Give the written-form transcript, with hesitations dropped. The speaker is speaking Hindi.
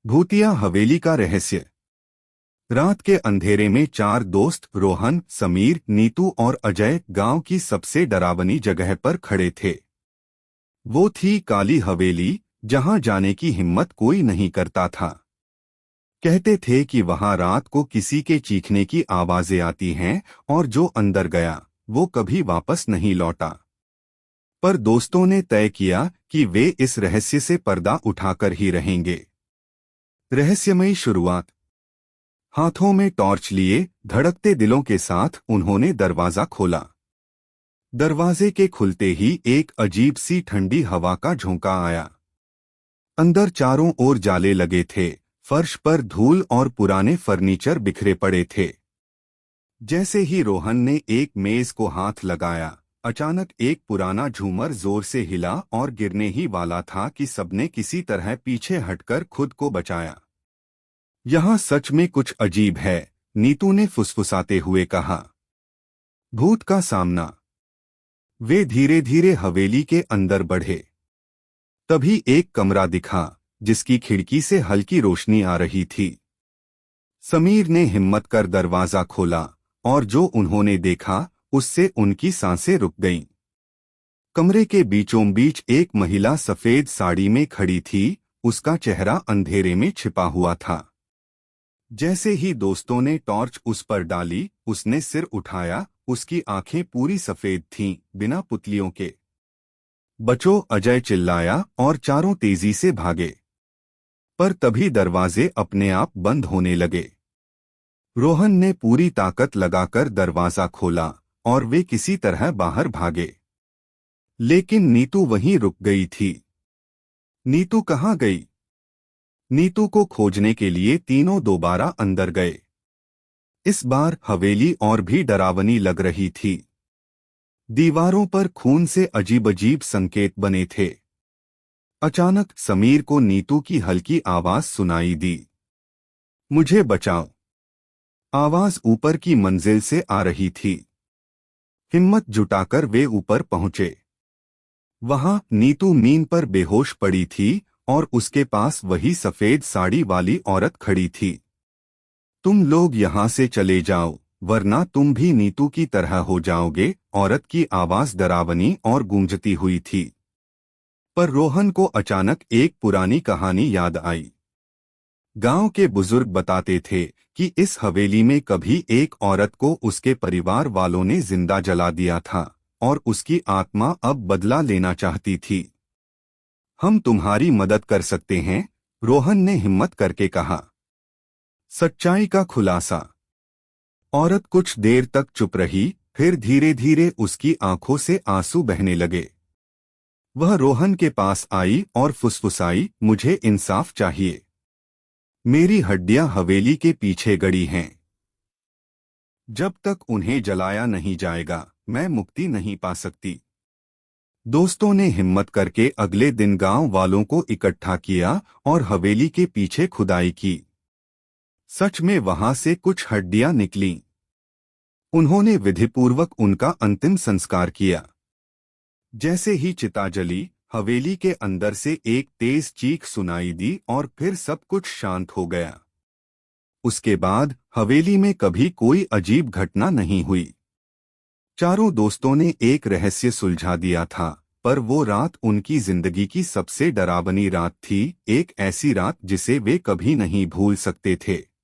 भूतिया हवेली का रहस्य। रात के अंधेरे में चार दोस्त रोहन, समीर, नीतू और अजय गांव की सबसे डरावनी जगह पर खड़े थे। वो थी काली हवेली, जहां जाने की हिम्मत कोई नहीं करता था। कहते थे कि वहां रात को किसी के चीखने की आवाजें आती हैं और जो अंदर गया वो कभी वापस नहीं लौटा। पर दोस्तों ने तय किया कि वे इस रहस्य से पर्दा उठाकर ही रहेंगे। रहस्यमयी शुरुआत। हाथों में टॉर्च लिए धड़कते दिलों के साथ उन्होंने दरवाजा खोला। दरवाजे के खुलते ही एक अजीब सी ठंडी हवा का झोंका आया। अंदर चारों ओर जाले लगे थे, फर्श पर धूल और पुराने फर्नीचर बिखरे पड़े थे। जैसे ही रोहन ने एक मेज को हाथ लगाया, अचानक एक पुराना झूमर जोर से हिला और गिरने ही वाला था कि सबने किसी तरह पीछे हटकर खुद को बचाया। यहाँ सच में कुछ अजीब है, नीतू ने फुसफुसाते हुए कहा। भूत का सामना। वे धीरे धीरे हवेली के अंदर बढ़े। तभी एक कमरा दिखा, जिसकी खिड़की से हल्की रोशनी आ रही थी। समीर ने हिम्मत कर दरवाजा खोला और जो उन्होंने देखा उससे उनकी सांसें रुक गईं। कमरे के बीचों बीच एक महिला सफेद साड़ी में खड़ी थी, उसका चेहरा अंधेरे में छिपा हुआ था। जैसे ही दोस्तों ने टॉर्च उस पर डाली, उसने सिर उठाया। उसकी आंखें पूरी सफेद थीं, बिना पुतलियों के। बचो, अजय चिल्लाया और चारों तेजी से भागे। पर तभी दरवाजे अपने आप बंद होने लगे। रोहन ने पूरी ताकत लगाकर दरवाजा खोला और वे किसी तरह बाहर भागे। लेकिन नीतू वहीं रुक गई थी। नीतू कहाँ गई? नीतू को खोजने के लिए तीनों दोबारा अंदर गए। इस बार हवेली और भी डरावनी लग रही थी। दीवारों पर खून से अजीब अजीब संकेत बने थे। अचानक समीर को नीतू की हल्की आवाज सुनाई दी। मुझे बचाओ। आवाज ऊपर की मंजिल से आ रही थी। हिम्मत जुटाकर वे ऊपर पहुंचे। वहां नीतू मीन पर बेहोश पड़ी थी और उसके पास वही सफेद साड़ी वाली औरत खड़ी थी। तुम लोग यहां से चले जाओ, वरना तुम भी नीतू की तरह हो जाओगे, औरत की आवाज डरावनी और गूंजती हुई थी। पर रोहन को अचानक एक पुरानी कहानी याद आई। गांव के बुजुर्ग बताते थे कि इस हवेली में कभी एक औरत को उसके परिवार वालों ने जिंदा जला दिया था और उसकी आत्मा अब बदला लेना चाहती थी। हम तुम्हारी मदद कर सकते हैं, रोहन ने हिम्मत करके कहा। सच्चाई का खुलासा। औरत कुछ देर तक चुप रही, फिर धीरे धीरे उसकी आंखों से आंसू बहने लगे। वह रोहन के पास आई और फुसफुसाई, मुझे इंसाफ चाहिए। मेरी हड्डियां हवेली के पीछे गड़ी हैं। जब तक उन्हें जलाया नहीं जाएगा, मैं मुक्ति नहीं पा सकती। दोस्तों ने हिम्मत करके अगले दिन गांव वालों को इकट्ठा किया और हवेली के पीछे खुदाई की। सच में वहां से कुछ हड्डियां निकलीं। उन्होंने विधिपूर्वक उनका अंतिम संस्कार किया। जैसे ही चिता जली, हवेली के अंदर से एक तेज चीख सुनाई दी और फिर सब कुछ शांत हो गया। उसके बाद हवेली में कभी कोई अजीब घटना नहीं हुई। चारों दोस्तों ने एक रहस्य सुलझा दिया था, पर वो रात उनकी जिंदगी की सबसे डरावनी रात थी, एक ऐसी रात जिसे वे कभी नहीं भूल सकते थे।